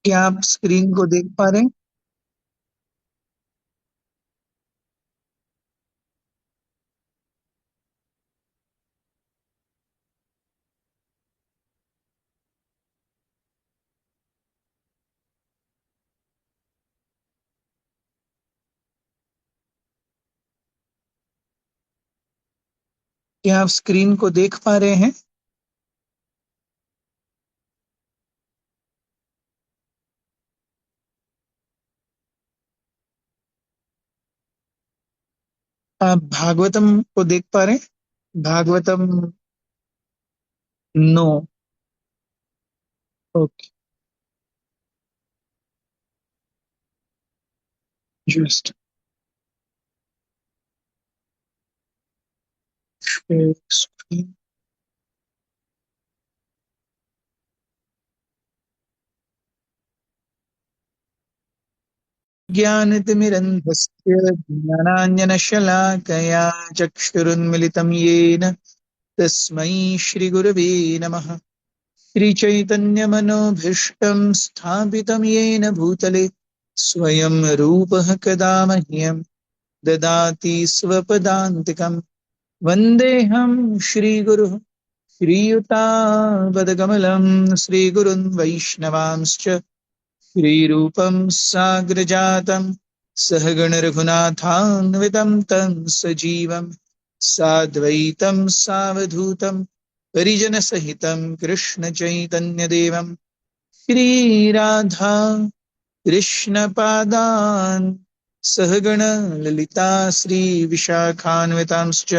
क्या आप स्क्रीन को देख पा रहे हैं? क्या आप स्क्रीन को देख पा रहे हैं? आप भागवतम को देख पा रहे हैं? Bhagavatam. No. Okay. Just screen. ज्ञानतिमिरन्धस्य ज्ञानाञ्जनशलाकया चक्षुरुन्मिलितं येन तस्मै श्रीगुरवे नमः। श्रीचैतन्यमनोभीष्टं स्थापितं येन भूतले स्वयं रूपः कदा मह्यं ददाति स्वपदान्तिकम्। वन्देऽहं श्रीगुरुः श्रीयुतापदकमलं श्रीगुरुन् वैष्णवांश्च श्रीरूपं साग्रजातं सहगणरघुनाथान्वितं तं सजीवं साद्वैतं सावधूतं परिजनसहितं कृष्णचैतन्यदेवं श्रीराधा कृष्णपादान् सहगण ललिता श्रीविशाखान्वितांश्च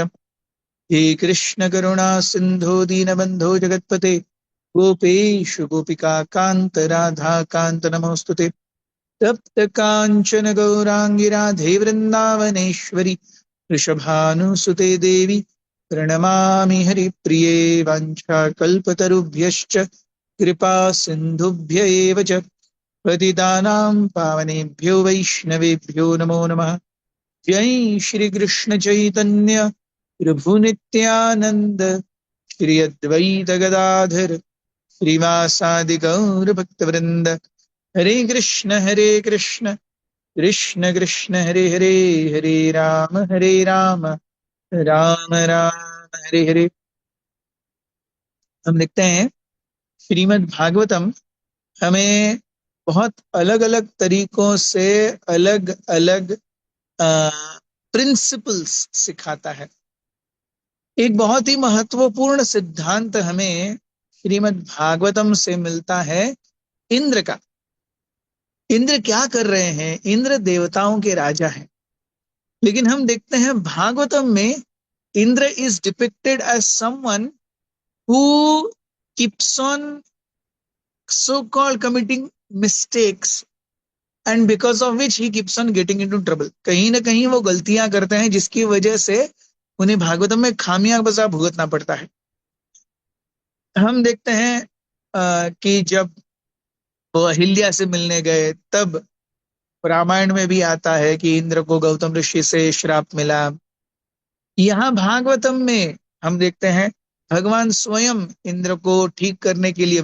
हे कृष्ण करुणा सिंधु दीनबंधो जगतपते गोपेश गोपिका कांत राधा कांत नमोस्तुते। तप्त कांचन गौरांगी राधे वृंदावनेश्वरी वृषभानुसुते देवी प्रणमामि हरिप्रिये। वाञ्छाकल्पतरुभ्यश्च कृपा सिन्धुभ्य एव च पतितानां पावनेभ्यो वैष्णवेभ्यो नमो नमः। जय श्री कृष्ण चैतन्य प्रभु नित्यानंद श्री अद्वैत गदाधर श्रीवासादि गौर भक्तवृंद। हरे कृष्ण कृष्ण कृष्ण हरे हरे, हरे राम राम राम हरे हरे। हम लिखते हैं श्रीमद् भागवतम हमें बहुत अलग अलग तरीकों से अलग अलग प्रिंसिपल्स सिखाता है। एक बहुत ही महत्वपूर्ण सिद्धांत हमें श्रीमद् भागवतम से मिलता है इंद्र का। इंद्र क्या कर रहे हैं? इंद्र देवताओं के राजा हैं, लेकिन हम देखते हैं भागवतम में Indra is depicted as someone who keeps on so called committing mistakes and because of which he keeps on getting into trouble. कहीं ना कहीं वो गलतियां करते हैं जिसकी वजह से उन्हें भागवतम में खामियां बजा भुगतना पड़ता है। हम देखते हैं कि जब वो अहिल्या से मिलने गए तब रामायण में भी आता है कि इंद्र को गौतम ऋषि से श्राप मिला। यहाँ भागवतम में हम देखते हैं भगवान स्वयं इंद्र को ठीक करने के लिए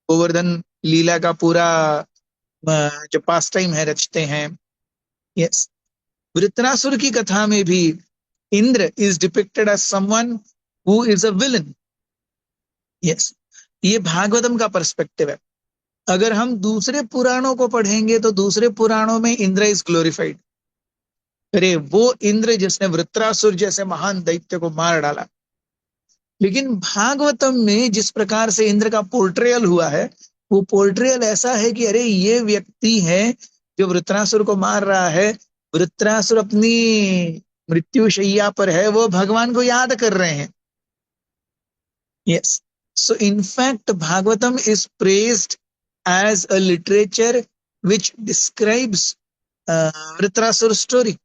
गोवर्धन लीला का पूरा जो पास टाइम है रचते हैं। यस। वृत्रासुर की कथा में भी Indra is depicted as someone who is a villain. Yes. ये भागवतम का पर्सपेक्टिव है। अगर हम दूसरे पुराणों को पढ़ेंगे तो दूसरे पुराणों में इंद्र इज ग्लोरिफाइड। अरे वो इंद्र जिसने वृत्रासुर जैसे महान दैत्य को मार डाला। लेकिन भागवतम में जिस प्रकार से इंद्र का पोर्ट्रेयल हुआ है, वो पोर्ट्रेयल ऐसा है कि अरे ये व्यक्ति है जो वृत्रासुर को मार रहा है। वृत्रासुर अपनी मृत्युशैया पर है, वो भगवान को याद कर रहे हैं। Yes. So in fact Bhagavatam is praised as a literature which describes Vritrasura story.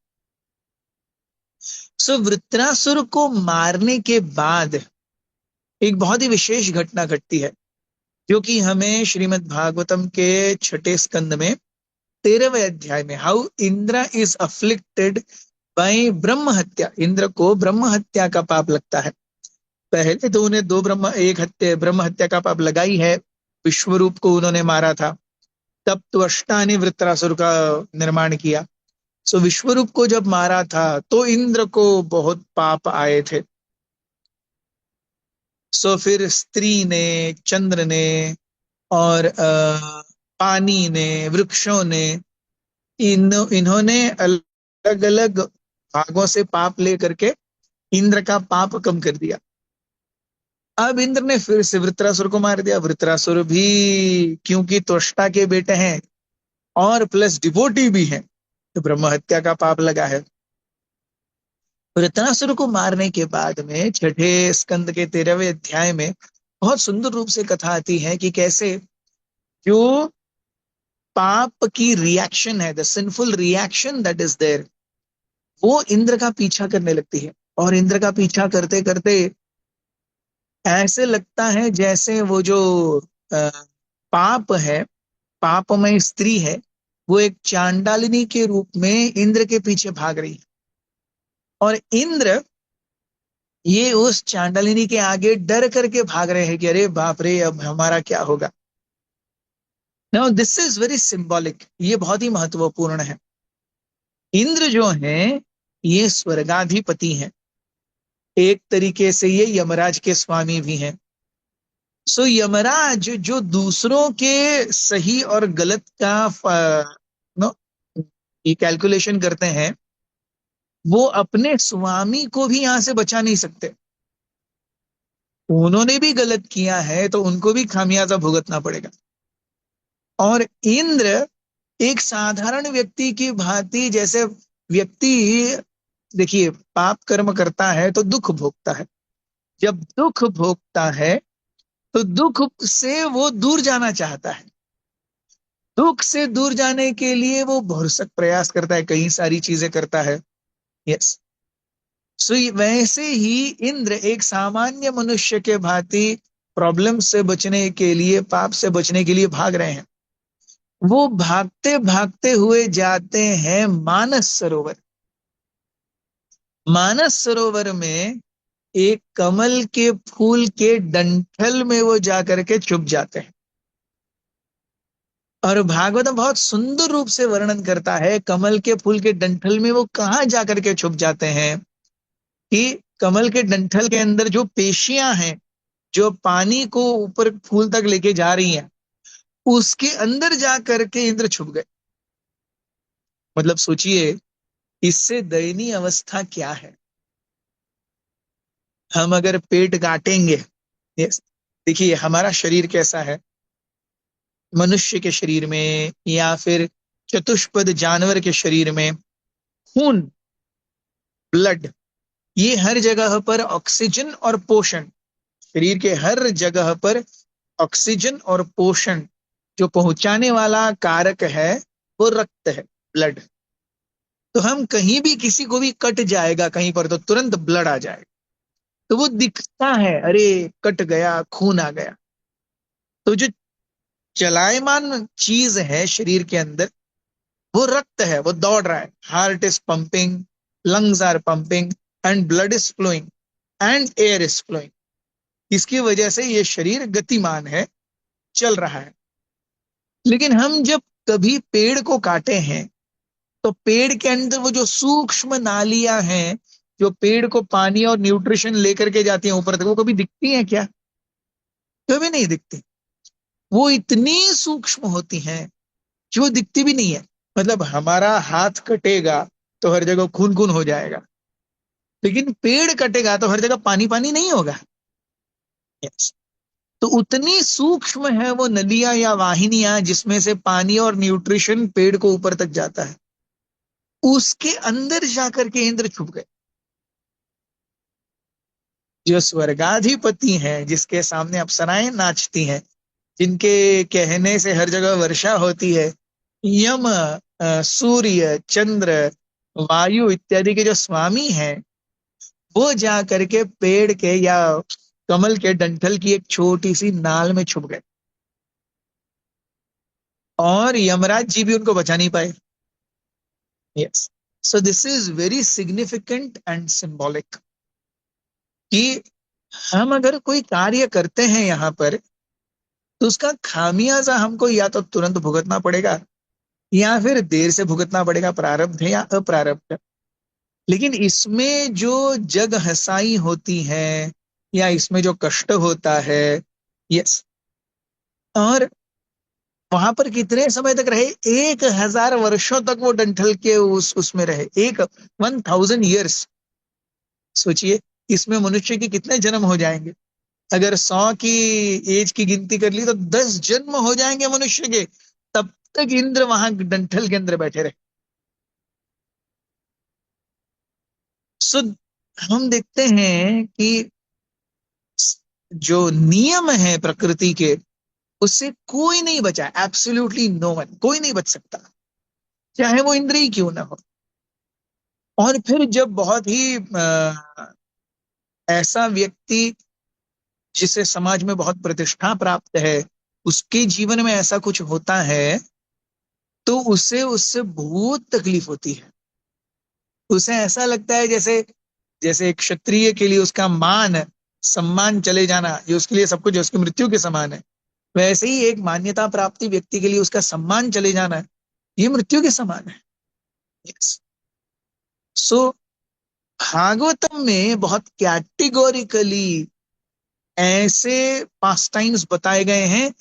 So Vritrasura को मारने के बाद एक बहुत ही विशेष घटना घटती है जो कि हमें श्रीमद् भागवतम के छठे स्कंद में 13वें अध्याय में how Indra is afflicted by ब्रह्म हत्या। इंद्र को ब्रह्म हत्या का पाप लगता है। पहले तो उन्हें दो ब्रह्म एक हत्या ब्रह्म हत्या का पाप लगाई है, विश्वरूप को उन्होंने मारा था, तब त्वष्टा ने वृत्रासुर का निर्माण किया। सो विश्वरूप को जब मारा था तो इंद्र को बहुत पाप आए थे। सो फिर स्त्री ने, चंद्र ने, और पानी ने, वृक्षों ने, इन्होंने अलग अलग भागों से पाप लेकर के इंद्र का पाप कम कर दिया। अब इंद्र ने फिर से वृत्रासुर को मार दिया। वृत्रासुर भी क्योंकि त्वष्टा के बेटे हैं और प्लस डिवोटी भी हैं, तो ब्रह्म हत्या का पाप लगा है। वृत्रासुर को मारने के बाद में छठे स्कंद के 13वें अध्याय में बहुत सुंदर रूप से कथा आती है कि कैसे जो पाप की रिएक्शन है, the sinful reaction that is there, वो इंद्र का पीछा करने लगती है। और इंद्र का पीछा करते करते ऐसे लगता है जैसे वो जो अ, पाप है, पापमय स्त्री है, वो एक चांडालिनी के रूप में इंद्र के पीछे भाग रही है। और इंद्र ये उस चांडालिनी के आगे डर करके भाग रहे हैं कि अरे बाप रे, अब हमारा क्या होगा। Now this is very symbolic, ये बहुत ही महत्वपूर्ण है। इंद्र जो हैं ये स्वर्गाधिपति हैं, एक तरीके से ये यमराज के स्वामी भी हैं। सो यमराज जो दूसरों के सही और गलत का नो ये कैलकुलेशन करते हैं, वो अपने स्वामी को भी यहां से बचा नहीं सकते। उन्होंने भी गलत किया है तो उनको भी खामियाजा भुगतना पड़ेगा। और इंद्र एक साधारण व्यक्ति की भांति, जैसे व्यक्ति देखिए पाप कर्म करता है तो दुख भोगता है, जब दुख भोगता है तो दुख से वो दूर जाना चाहता है। दुख से दूर जाने के लिए वो भरसक प्रयास करता है, कई सारी चीजें करता है। यस, सो वैसे ही इंद्र एक सामान्य मनुष्य के भांति प्रॉब्लम से बचने के लिए, पाप से बचने के लिए भाग रहे हैं। वो भागते भागते हुए जाते हैं मानस सरोवर। मानस सरोवर में एक कमल के फूल के डंठल में वो जाकर के छुप जाते हैं। और भागवतम बहुत सुंदर रूप से वर्णन करता है कमल के फूल के डंठल में वो कहाँ जाकर के छुप जाते हैं, कि कमल के डंठल के अंदर जो पेशियां हैं, जो पानी को ऊपर फूल तक लेके जा रही हैं, उसके अंदर जा करके इंद्र छुप गए। मतलब सोचिए इससे दयनीय अवस्था क्या है। हम अगर पेट काटेंगे, यस, देखिए हमारा शरीर कैसा है, मनुष्य के शरीर में या फिर चतुष्पद जानवर के शरीर में खून, ब्लड, ये हर जगह पर ऑक्सीजन और पोषण, शरीर के हर जगह पर ऑक्सीजन और पोषण जो पहुंचाने वाला कारक है वो रक्त है, ब्लड। तो हम कहीं भी, किसी को भी कट जाएगा कहीं पर तो तुरंत ब्लड आ जाएगा, तो वो दिखता है, अरे कट गया, खून आ गया। तो जो चलायमान चीज है शरीर के अंदर वो रक्त है, वो दौड़ रहा है, heart is pumping, lungs are pumping and blood is flowing and air is flowing. इसकी वजह से ये शरीर गतिमान है, चल रहा है। लेकिन हम जब कभी पेड़ को काटे हैं तो पेड़ के अंदर वो जो सूक्ष्म नालियां हैं जो पेड़ को पानी और न्यूट्रिशन लेकर के जाती हैं ऊपर तक, वो कभी दिखती हैं क्या? कभी नहीं दिखती। वो इतनी सूक्ष्म होती हैं कि वो दिखती भी नहीं है। मतलब हमारा हाथ कटेगा तो हर जगह खून खून हो जाएगा, लेकिन पेड़ कटेगा तो हर जगह पानी पानी नहीं होगा। यस, तो उतनी सूक्ष्म है वो नदियां या वाहिनियां जिसमें से पानी और न्यूट्रिशन पेड़ को ऊपर तक जाता है। उसके अंदर जाकर के इंद्र छुप गए। जो स्वर्गाधिपति हैं, जिसके सामने अप्सराएं नाचती हैं, जिनके कहने से हर जगह वर्षा होती है, यम, सूर्य, चंद्र, वायु इत्यादि के जो स्वामी हैं, वो जा करके पेड़ के या कमल के डंठल की एक छोटी सी नाल में छुप गए। और यमराज जी भी उनको बचा नहीं पाए। Yes, so this is very significant and symbolic कि हम अगर कोई कार्य करते हैं यहाँ पर, तो उसका खामियाजा हमको या तो तुरंत भुगतना पड़ेगा या फिर देर से भुगतना पड़ेगा, प्रारब्ध है या अप्रारब्ध है। लेकिन इसमें जो जग हंसाई होती है या इसमें जो कष्ट होता है, यस, और वहां पर कितने समय तक रहे, 1000 वर्षों तक वो डंठल के उसमें रहे, 1000 years। सोचिए, इसमें मनुष्य के कितने जन्म हो जाएंगे। अगर 100 की एज की गिनती कर ली तो 10 जन्म हो जाएंगे मनुष्य के, तब तक इंद्र वहां डंठल के अंदर बैठे रहे। सो हम देखते हैं कि जो नियम है प्रकृति के, उससे कोई नहीं बचा, एब्सोल्युटली नो वन, कोई नहीं बच सकता, चाहे वो इंद्र ही क्यों ना हो। और फिर जब बहुत ही ऐसा व्यक्ति जिसे समाज में बहुत प्रतिष्ठा प्राप्त है, उसके जीवन में ऐसा कुछ होता है, तो उसे उससे बहुत तकलीफ होती है। उसे ऐसा लगता है जैसे जैसे एक क्षत्रिय के लिए उसका मान सम्मान चले जाना, ये उसके लिए सब कुछ है, उसकी मृत्यु के समान है। वैसे ही एक मान्यता प्राप्ति व्यक्ति के लिए उसका सम्मान चले जाना है, ये मृत्यु के समान है। यस। सो भागवतम में बहुत कैटेगोरिकली ऐसे पास टाइम्स बताए गए हैं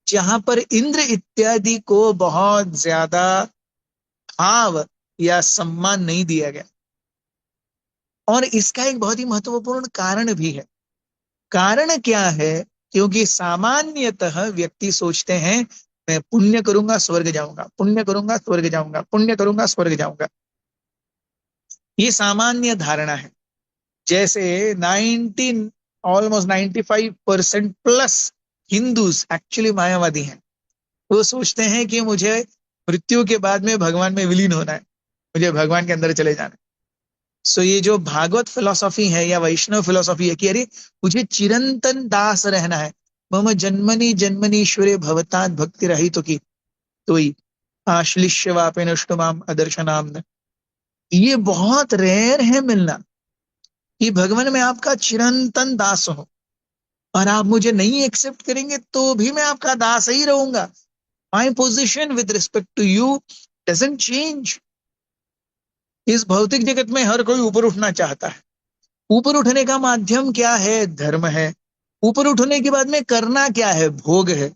जहां पर इंद्र इत्यादि को बहुत ज्यादा भाव या सम्मान नहीं दिया गया। और इसका एक बहुत ही महत्वपूर्ण कारण भी है। कारण क्या है? क्योंकि सामान्यतः व्यक्ति सोचते हैं मैं पुण्य करूंगा स्वर्ग जाऊंगा, पुण्य करूंगा स्वर्ग जाऊंगा, पुण्य करूंगा स्वर्ग जाऊंगा। ये सामान्य धारणा है। जैसे 19 ऑलमोस्ट 95% प्लस हिंदूज एक्चुअली मायावादी हैं। वो सोचते हैं कि मुझे मृत्यु के बाद में भगवान में विलीन होना है, मुझे भगवान के अंदर चले जाना है। सो ये जो भागवत फिलोसॉफी है या वैष्णव फिलोसॉफी है कि अरे मुझे चिरंतन दास रहना है, मम जन्मनि जन्मनीश्वरे भवतात भक्ति रहित की तोई आश्लिष्य वापे नष्टुमाम अदर्शनाम। ये बहुत रेयर है मिलना कि भगवान में आपका चिरंतन दास हो, और आप मुझे नहीं एक्सेप्ट करेंगे तो भी मैं आपका दास ही रहूंगा। My position with respect to you doesn't change. इस भौतिक जगत में हर कोई ऊपर उठना चाहता है। ऊपर उठने का माध्यम क्या है? धर्म है। ऊपर उठने के बाद में करना क्या है? भोग है।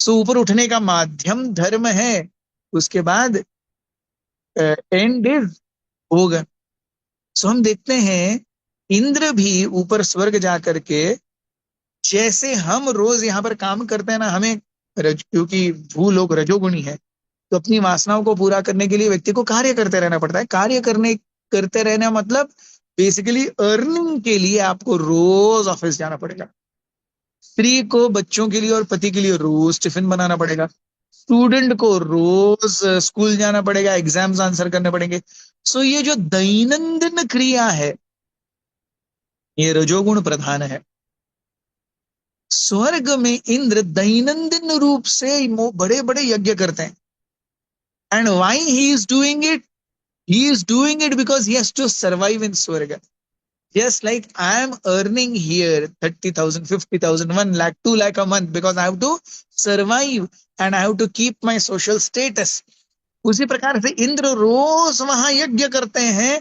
सो ऊपर उठने का माध्यम धर्म है, उसके बाद एंड इज भोग। सो हम देखते हैं इंद्र भी ऊपर स्वर्ग जा करके, जैसे हम रोज यहाँ पर काम करते हैं ना, हमें क्योंकि भू लोग रजोगुणी है, तो अपनी वासनाओं को पूरा करने के लिए व्यक्ति को कार्य करते रहना पड़ता है। कार्य करते रहना मतलब बेसिकली अर्निंग के लिए आपको रोज ऑफिस जाना पड़ेगा। स्त्री को बच्चों के लिए और पति के लिए रोज टिफिन बनाना पड़ेगा। स्टूडेंट को रोज स्कूल जाना पड़ेगा, एग्जाम्स आंसर करने पड़ेंगे। सो ये जो दैनंदिन क्रिया है, ये रजोगुण प्रधान है। स्वर्ग में इंद्र दैनंदिन रूप से बड़े बड़े यज्ञ करते हैं। And why he is doing it? He is doing it because he has to survive in Swarga. Just like I am earning here 30,000, 50,000, 1 lakh, 2 lakh a month because I have to survive and I have to keep my social status. उसी प्रकार से इंद्र रोज वहां यज्ञ करते हैं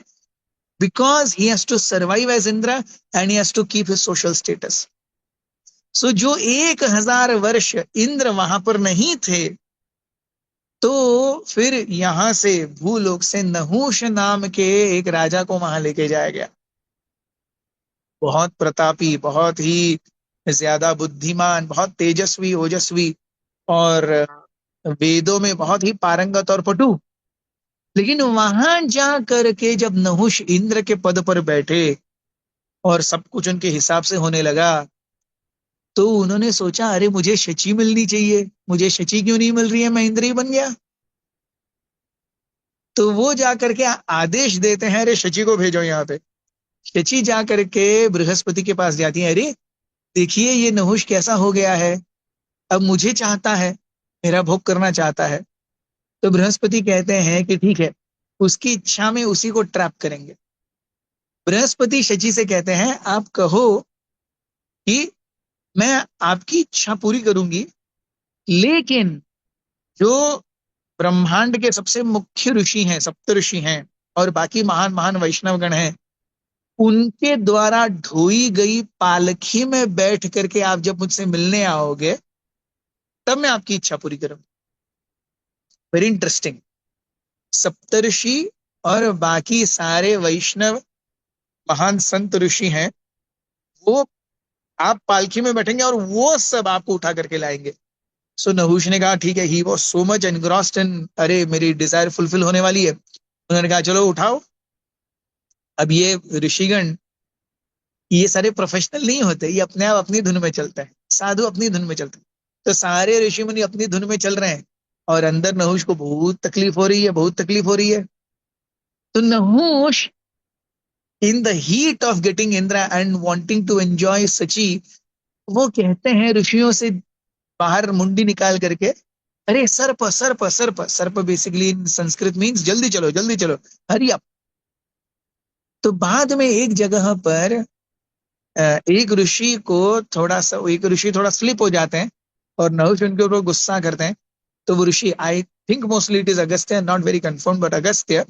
because he has to survive as Indra and he has to keep his social status. So जो 1000 वर्ष इंद्र वहां पर नहीं थे, तो फिर यहां से भूलोक से नहुष नाम के एक राजा को वहां लेके जाया गया। बहुत प्रतापी, बहुत ही ज्यादा बुद्धिमान, बहुत तेजस्वी, ओजस्वी, और वेदों में बहुत ही पारंगत और पटु। लेकिन वहां जा करके जब नहुष इंद्र के पद पर बैठे और सब कुछ उनके हिसाब से होने लगा, तो उन्होंने सोचा अरे मुझे शची मिलनी चाहिए, मुझे शची क्यों नहीं मिल रही है, मैं इंद्र ही बन गया। तो वो जाकर के आदेश देते हैं अरे शची को भेजो यहाँ पे। शची जा करके बृहस्पति के पास जाती है, अरे देखिए ये नहुष कैसा हो गया है, अब मुझे चाहता है, मेरा भोग करना चाहता है। तो बृहस्पति कहते हैं कि ठीक है, उसकी इच्छा में उसी को ट्रैप करेंगे। बृहस्पति शची से कहते हैं आप कहो कि मैं आपकी इच्छा पूरी करूंगी, लेकिन जो ब्रह्मांड के सबसे मुख्य ऋषि हैं, सप्त ऋषि हैं, और बाकी महान महान वैष्णव गण हैं, उनके द्वारा ढोई गई पालकी में बैठ करके आप जब मुझसे मिलने आओगे, तब मैं आपकी इच्छा पूरी करूंगा। Very interesting. सप्तऋषि और बाकी सारे वैष्णव महान संत ऋषि हैं, वो आप पालकी में बैठेंगे और वो सब आपको उठा करके लाएंगे। सो नहुष ने कहा ठीक है, he was so much engrossed in, अरे मेरी डिजायर फुलफिल होने वाली है। उन्होंने कहा चलो उठाओ। अब ये ऋषिगण, ये सारे प्रोफेशनल नहीं होते, ये अपने आप अपनी धुन में चलते हैं, साधु अपनी धुन में चलते हैं। तो सारे ऋषि मुनि अपनी धुन में चल रहे हैं, और अंदर नहुष को बहुत तकलीफ हो रही है, बहुत तकलीफ हो रही है। तो Nahusha, in the heat of getting Indra and wanting to enjoy Sachi, वो कहते हैं ऋषियों से बाहर मुंडी निकाल करके, अरे सर्प सर्प सर्प। सर्प बेसिकली इन संस्कृत मीन्स जल्दी चलो जल्दी चलो, हरी अप। तो बाद में एक जगह पर एक ऋषि को थोड़ा सा, एक ऋषि थोड़ा स्लिप हो जाते हैं, और नहुष उनके ऊपर गुस्सा करते हैं। तो वो ऋषि, I think mostly it is Agastya, not very confirm, but Agastya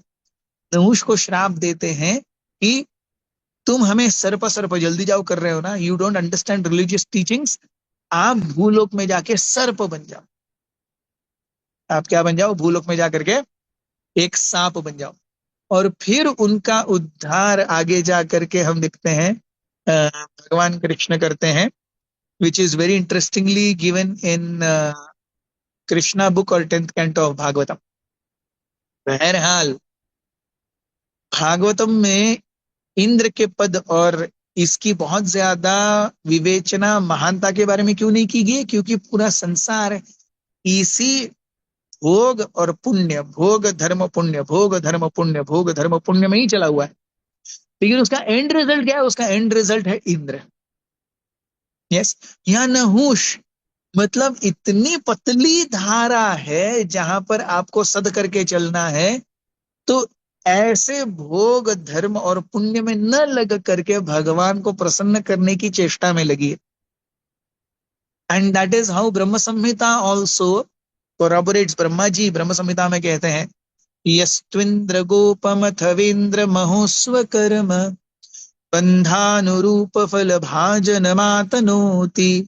Nahusha को श्राप देते हैं कि तुम हमें सर्प सर्प जल्दी जाओ कर रहे हो ना, you don't understand religious teachings, आप भूलोक में जाके सर्प बन जाओ। आप क्या बन जाओ? भूलोक में जाकर के एक सांप बन जाओ। और फिर उनका उद्धार आगे जा करके हम देखते हैं भगवान कृष्ण करते हैं, which is very interestingly given in Krishna book और 10th कैंटो ऑफ भागवतम। बहरहाल भागवतम में इंद्र के पद और इसकी बहुत ज्यादा विवेचना महानता के बारे में क्यों नहीं की गई? क्योंकि पूरा संसार इसी भोग और पुण्य, भोग धर्म पुण्य, भोग धर्म पुण्य, भोग धर्म पुण्य में ही चला हुआ है। लेकिन उसका एंड रिजल्ट क्या है? उसका एंड रिजल्ट है इंद्र। यस। या नहुष, मतलब इतनी पतली धारा है जहां पर आपको सद करके चलना है, तो ऐसे भोग धर्म और पुण्य में न लग करके भगवान को प्रसन्न करने की चेष्टा में लगी है। And that is how Brahma Samhita also कोरॉबोरेट्स। Brahma ji ब्रह्म संहिता में कहते हैं, यस्त्विंद्र गोपमथवेन्द्र महोस्व कर्म बंधानुरूप फल भाजन मातनोति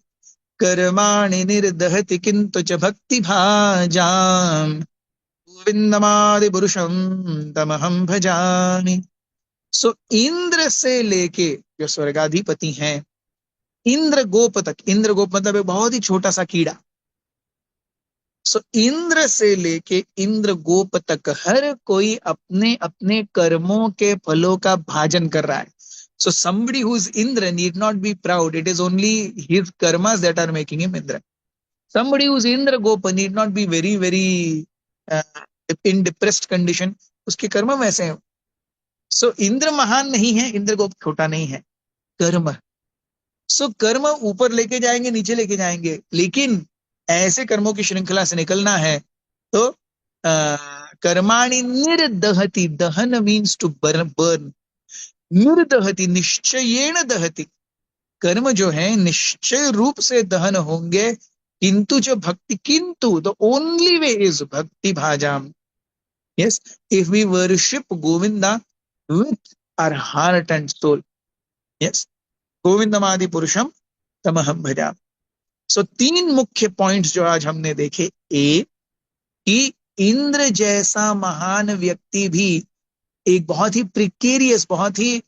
कर्माणि निर्दहति किंतु च भक्ति भाजाम गोविंदमादि पुरुषम तमहम भजामि। सो इंद्र से लेके जो स्वर्गाधिपति हैं, इंद्र गोप तक, इंद्र गोप मतलब एक बहुत ही छोटा सा कीड़ा। सो इंद्र से लेके इंद्र गोप तक हर कोई अपने अपने कर्मों के फलों का भाजन कर रहा है। So somebody who is Indra need not be proud. It is only his karmas that are making him Indra. Somebody who is Indra Gopa need not be very, very uh, in depressed condition. उसके कर्म वैसे हैं। So Indra महान नहीं है, इंद्र गोप छोटा नहीं है। कर्म, सो कर्म ऊपर लेके जाएंगे, नीचे लेके जाएंगे, लेकिन ऐसे कर्मों की श्रृंखला से निकलना है तो कर्माणि निर्दहति, दहन मीन्स टू बर्न, बर्न, निर्दहति निश्चयेन दहति, कर्म जो है निश्चय रूप से दहन होंगे, किंतु जो भक्ति, किंतु the only way is bhakti भाजाम। Yes, if we worship Govinda with our heart and soul, yes, गोविंदमादि पुरुषम तमहम भजा। सो तीन मुख्य पॉइंट्स जो आज हमने देखे, एक कि इंद्र जैसा महान व्यक्ति भी एक बहुत ही प्रिकेरियस, बहुत ही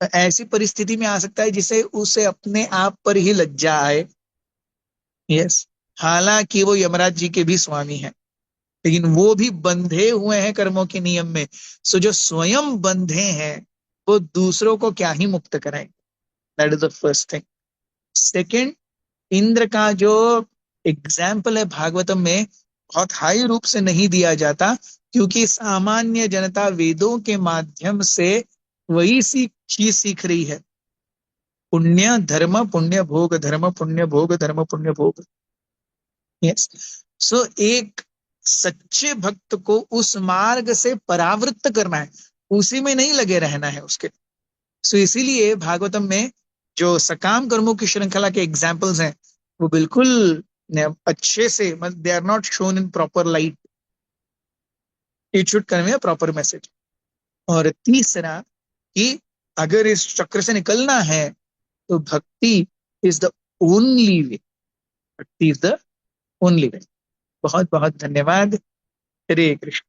ऐसी परिस्थिति में आ सकता है जिसे उसे अपने आप पर ही लज्जा आए। यस, हालांकि वो यमराज जी के भी स्वामी हैं, लेकिन वो भी बंधे हुए हैं कर्मों के नियम में। सो जो स्वयं बंधे हैं वो दूसरों को क्या ही मुक्त कराएंगे। That is the first thing. Second, Indra का जो एग्जाम्पल है भागवतम में बहुत हाई रूप से नहीं दिया जाता, क्योंकि सामान्य जनता वेदों के माध्यम से वही चीज सीख रही है, पुण्य धर्म पुण्य भोग, धर्म पुण्य भोग, धर्म पुण्य भोग। यस। सो एक सच्चे भक्त को उस मार्ग से परावृत्त करना है, उसी में नहीं लगे रहना है उसके। सो इसीलिए भागवतम में जो सकाम कर्मों की श्रृंखला के एग्जाम्पल्स हैं वो बिल्कुल अच्छे से, they are not shown in proper light, it should convey a proper message. और तीसरा कि अगर इस चक्र से निकलना है तो भक्ति इज द ओनली वे, भक्ति इज द ओनली वे। बहुत बहुत धन्यवाद। हरे कृष्ण।